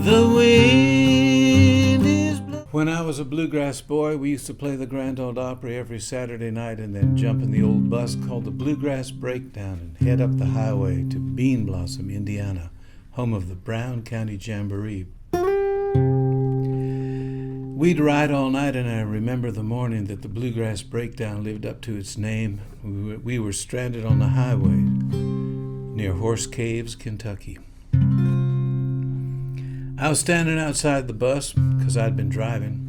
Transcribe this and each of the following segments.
The wind is blowing. When I was a bluegrass boy, we used to play the Grand Ole Opry every Saturday night and then jump in the old bus called the Bluegrass Breakdown and head up the highway to Bean Blossom, Indiana, home of the Brown County Jamboree. We'd ride all night, and I remember the morning that the Bluegrass Breakdown lived up to its name. We were stranded on the highway near Horse Caves, Kentucky. I was standing outside the bus because I'd been driving,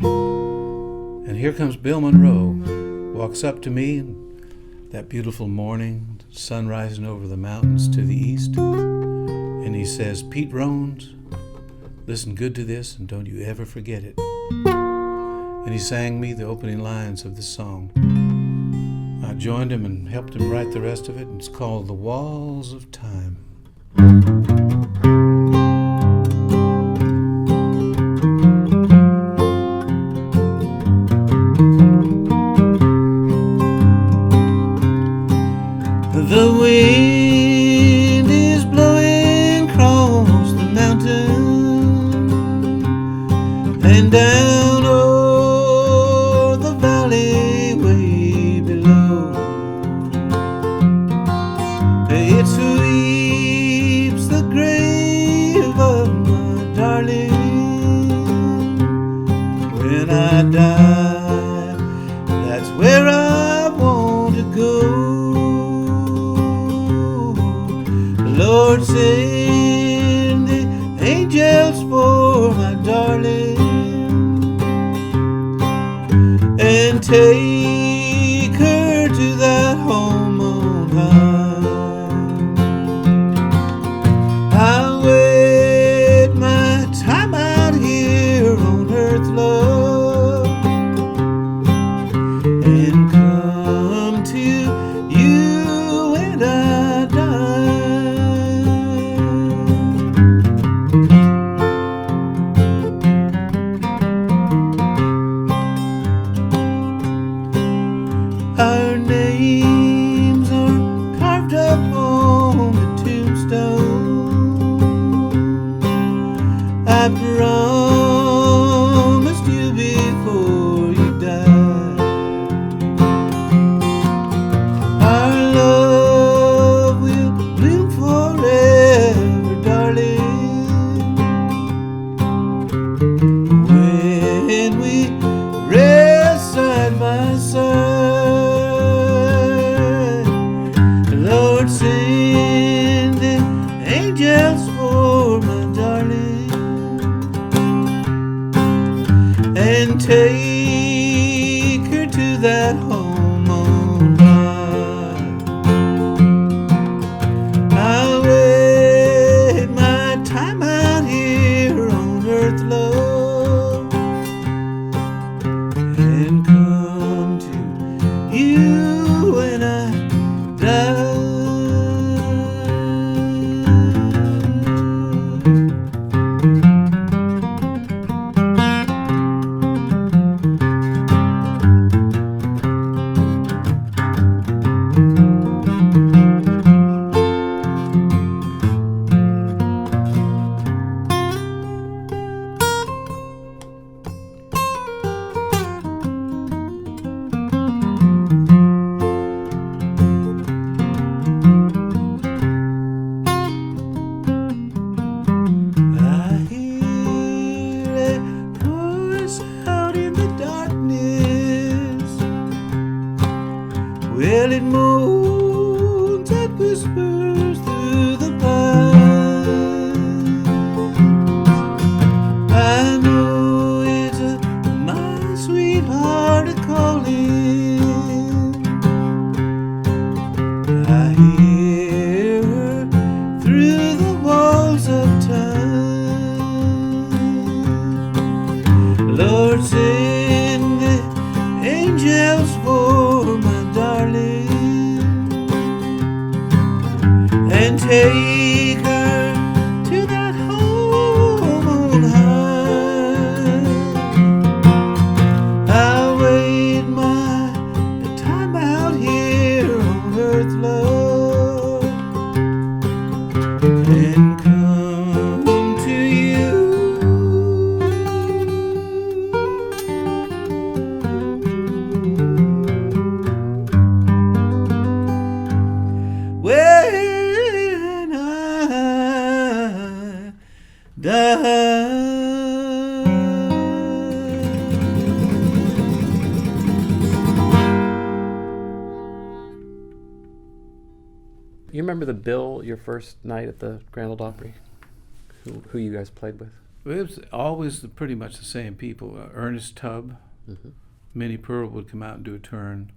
and here comes Bill Monroe, walks up to me that beautiful morning, sun rising over the mountains to the east, and he says, "Pete Roans, listen good to this and don't you ever forget it." And he sang me the opening lines of the song. I joined him and helped him write the rest of it. It's called The Walls of Time. The wind is blowing across the mountain and down o'er the valley way below. It sweeps the grave of my darling. When I die, that's where I want to go. Lord, send the angels for my darling and take her to that home on high. I'll wait my time out here on earth, love, and come to you when I die. Our names are carved up on the tombstone. I promised you before you died. Our love will bloom forever, darling, when we rest side by side. Lord, send the angels for my darling and take her to that home on high. I'll wait my time out here on earth, love, and come to you when I die. Well, it moans and whispers through the pines. I know it's my sweetheart a-calling. I hear her through the walls of time. Lord, send the angels for my darling and take her to that home on high. remember your first night at the Grand Ole Opry? Who you guys played with? It was always pretty much the same people. Ernest Tubb, Mm-hmm. Minnie Pearl would come out and do a turn.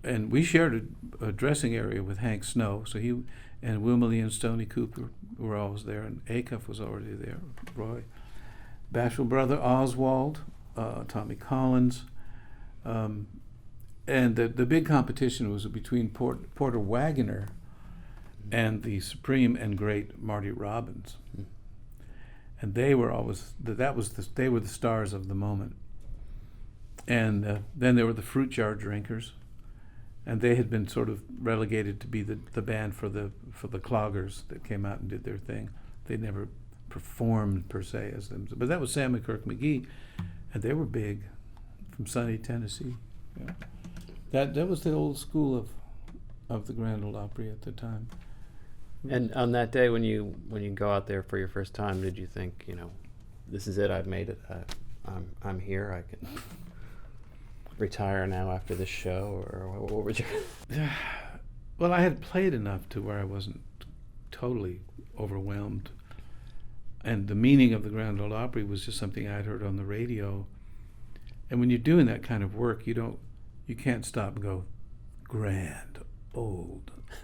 And we shared a dressing area with Hank Snow, so he and Wilma Lee and Stoney Cooper were always there, and Acuff was already there, Roy. Bashful Brother Oswald, Tommy Collins, and the big competition was between Porter Wagoner and the supreme and great Marty Robbins, and they were always they were the stars of the moment. And then there were the Fruit Jar Drinkers, and they had been sort of relegated to be the band for the cloggers that came out and did their thing. They never performed per se as them, but that was Sam and Kirk McGee, and they were big from sunny Tennessee. Yeah. That was the old school of the Grand Ole Opry at the time. And on that day when you go out there for your first time, did you think, this is it, I've made it, I'm here, I can retire now after this show, or what would you? Well, I had played enough to where I wasn't totally overwhelmed, and the meaning of the Grand Ole Opry was just something I'd heard on the radio. And when you're doing that kind of work, you can't stop and go, Grand Ole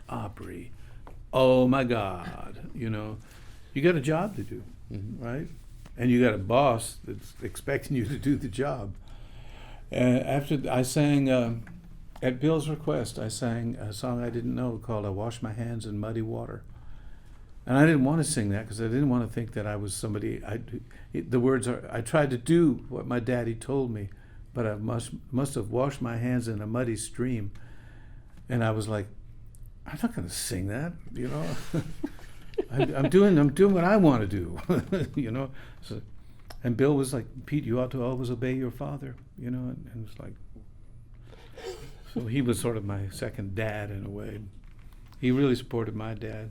Opry, oh my God, you got a job to do, mm-hmm. right? And you got a boss that's expecting you to do the job. After I sang, at Bill's request, I sang a song I didn't know called "I Wash My Hands in Muddy Water," and I didn't want to sing that because I didn't want to think that I was somebody. The words are, I tried to do what my daddy told me, but I must have washed my hands in a muddy stream, and I was like, I'm not going to sing that, I'm doing what I want to do, So, and Bill was like, Pete, you ought to always obey your father, and it was like, so he was sort of my second dad in a way. He really supported my dad.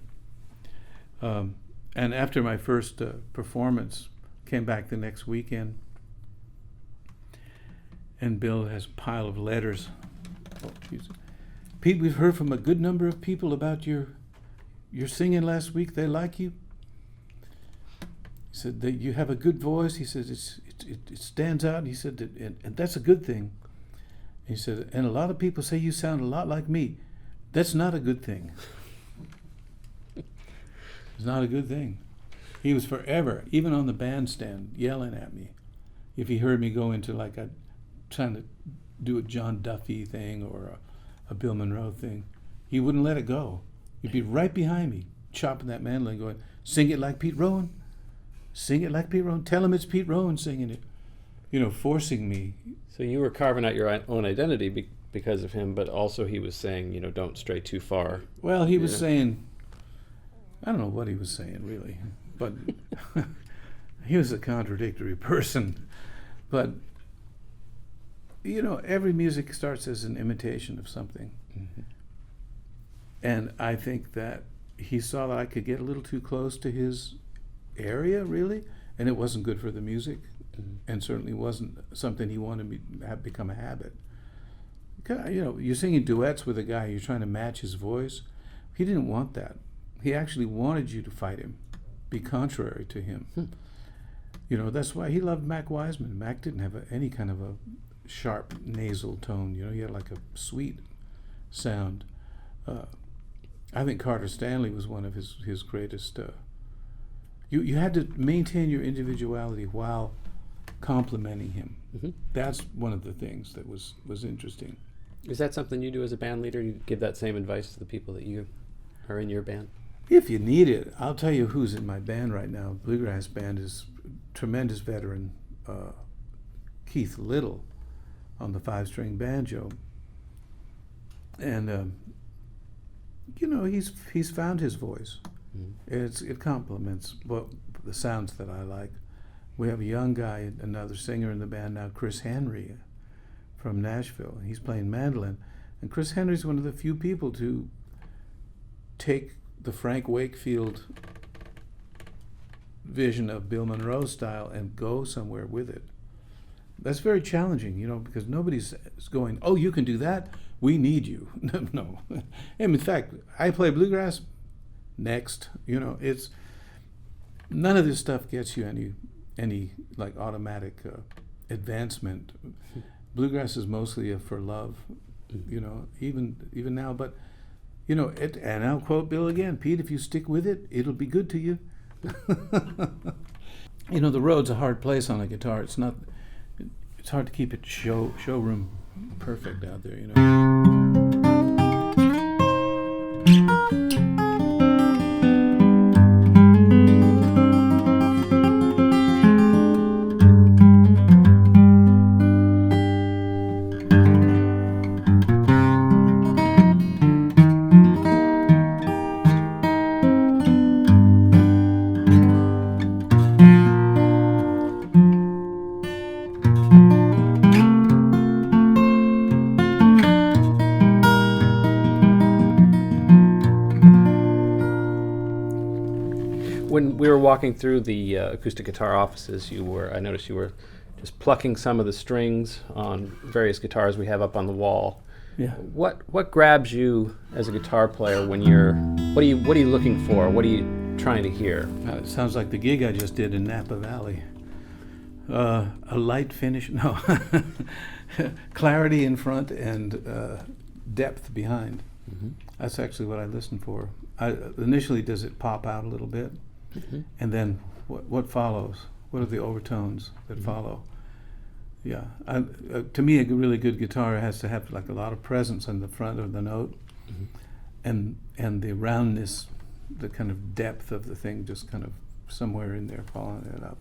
And after my first performance, came back the next weekend, and Bill has a pile of letters. Oh, Jesus. Pete, we've heard from a good number of people about your singing last week. They like you. He said that you have a good voice. He said it stands out. He said that, and that's a good thing. He said, and a lot of people say you sound a lot like me. That's not a good thing. It's not a good thing. He was forever, even on the bandstand, yelling at me if he heard me go into trying to do a John Duffy thing or a Bill Monroe thing. He wouldn't let it go. He'd be right behind me, chopping that mandolin, going, sing it like Pete Rowan. Sing it like Pete Rowan. Tell him it's Pete Rowan singing it. Forcing me. So you were carving out your own identity because of him, but also he was saying, don't stray too far. Well, he was saying, I don't know what he was saying, really, but he was a contradictory person. But, every music starts as an imitation of something. Mm-hmm. And I think that he saw that I could get a little too close to his area, really, and it wasn't good for the music, and certainly wasn't something he wanted me to have become a habit. You're singing duets with a guy, you're trying to match his voice. He didn't want that. He actually wanted you to fight him, be contrary to him. That's why he loved Mac Wiseman. Mac didn't have any kind of a sharp nasal tone. He had like a sweet sound. I think Carter Stanley was one of his greatest. You had to maintain your individuality while complimenting him. Mm-hmm. That's one of the things that was interesting. Is that something you do as a band leader? You give that same advice to the people that you are in your band? If you need it. I'll tell you who's in my band right now. Bluegrass band is tremendous veteran Keith Little on the 5-string banjo. And he's found his voice. Mm-hmm. It complements the sounds that I like. We have a young guy, another singer in the band now, Chris Henry from Nashville. He's playing mandolin, and Chris Henry's one of the few people to take the Frank Wakefield vision of Bill Monroe style and go somewhere with it. that's very challenging, because nobody's going, oh, you can do that, we need you. No. And in fact, I play bluegrass, next. It's none of this stuff gets you any like automatic advancement. Bluegrass is mostly for love, even now. But and I'll quote Bill again, Pete, if you stick with it, it'll be good to you. The road's a hard place on a guitar. It's hard to keep it showroom perfect out there. When we were walking through the acoustic guitar offices, I noticed you were just plucking some of the strings on various guitars we have up on the wall. Yeah. What grabs you as a guitar player when what are you looking for? What are you trying to hear? It sounds like the gig I just did in Napa Valley. A light finish, no, clarity in front and depth behind. Mm-hmm. That's actually what I listen for. Initially, does it pop out a little bit? Mm-hmm. And then what follows? What are the overtones that Mm-hmm. follow? Yeah, to me, a really good guitar has to have like a lot of presence on the front of the note, Mm-hmm. and the roundness, the kind of depth of the thing, just kind of somewhere in there, following it up.